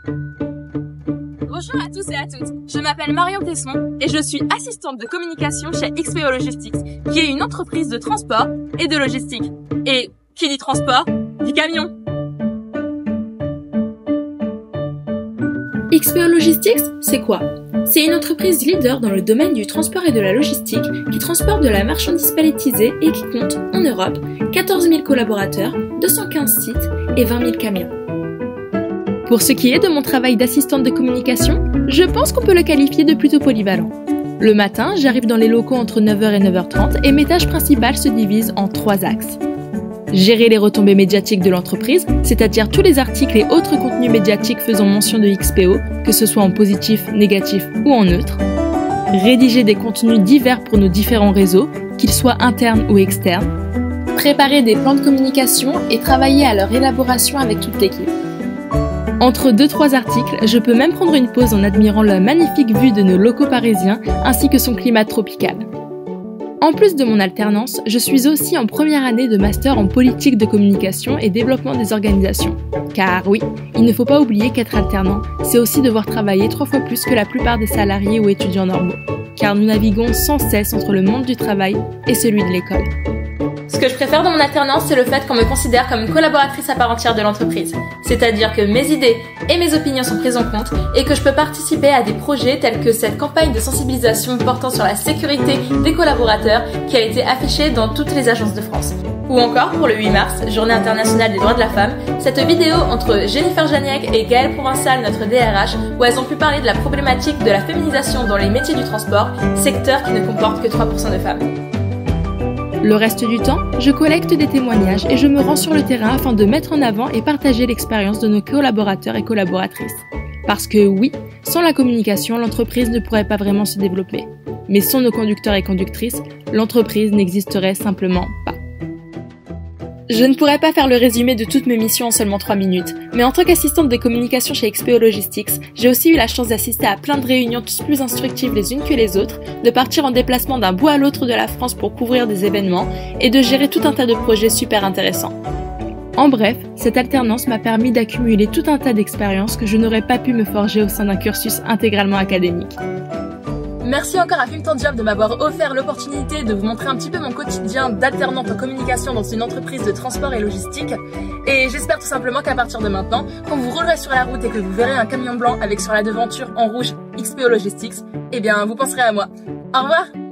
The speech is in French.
Bonjour à tous et à toutes, je m'appelle Marion Tesson et je suis assistante de communication chez XPO Logistics, qui est une entreprise de transport et de logistique. Et qui dit transport, dit camion. XPO Logistics, c'est quoi? C'est une entreprise leader dans le domaine du transport et de la logistique qui transporte de la marchandise palettisée et qui compte en Europe 14 000 collaborateurs, 215 sites et 20 000 camions. Pour ce qui est de mon travail d'assistante de communication, je pense qu'on peut le qualifier de plutôt polyvalent. Le matin, j'arrive dans les locaux entre 9h et 9h30 et mes tâches principales se divisent en 3 axes. Gérer les retombées médiatiques de l'entreprise, c'est-à-dire tous les articles et autres contenus médiatiques faisant mention de XPO, que ce soit en positif, négatif ou en neutre. Rédiger des contenus divers pour nos différents réseaux, qu'ils soient internes ou externes. Préparer des plans de communication et travailler à leur élaboration avec toute l'équipe. Entre 2-3 articles, je peux même prendre une pause en admirant la magnifique vue de nos locaux parisiens ainsi que son climat tropical. En plus de mon alternance, je suis aussi en première année de master en politique de communication et développement des organisations. Car oui, il ne faut pas oublier qu'être alternant, c'est aussi devoir travailler 3 fois plus que la plupart des salariés ou étudiants normaux. Car nous naviguons sans cesse entre le monde du travail et celui de l'école. Ce que je préfère dans mon alternance, c'est le fait qu'on me considère comme une collaboratrice à part entière de l'entreprise. C'est-à-dire que mes idées et mes opinions sont prises en compte et que je peux participer à des projets tels que cette campagne de sensibilisation portant sur la sécurité des collaborateurs qui a été affichée dans toutes les agences de France. Ou encore, pour le 8 mars, Journée internationale des droits de la femme, cette vidéo entre Jennifer Janiec et Gaëlle Provençal, notre DRH, où elles ont pu parler de la problématique de la féminisation dans les métiers du transport, secteur qui ne comporte que 3% de femmes. Le reste du temps, je collecte des témoignages et je me rends sur le terrain afin de mettre en avant et partager l'expérience de nos collaborateurs et collaboratrices. Parce que oui, sans la communication, l'entreprise ne pourrait pas vraiment se développer. Mais sans nos conducteurs et conductrices, l'entreprise n'existerait simplement pas. Je ne pourrais pas faire le résumé de toutes mes missions en seulement 3 minutes, mais en tant qu'assistante de communication chez XPO Logistics, j'ai aussi eu la chance d'assister à plein de réunions tous plus instructives les unes que les autres, de partir en déplacement d'un bout à l'autre de la France pour couvrir des événements et de gérer tout un tas de projets super intéressants. En bref, cette alternance m'a permis d'accumuler tout un tas d'expériences que je n'aurais pas pu me forger au sein d'un cursus intégralement académique. Merci encore à Film Ton Job de m'avoir offert l'opportunité de vous montrer un petit peu mon quotidien d'alternante en communication dans une entreprise de transport et logistique. Et j'espère tout simplement qu'à partir de maintenant, quand vous roulerez sur la route et que vous verrez un camion blanc avec sur la devanture en rouge XPO Logistics, eh bien vous penserez à moi. Au revoir!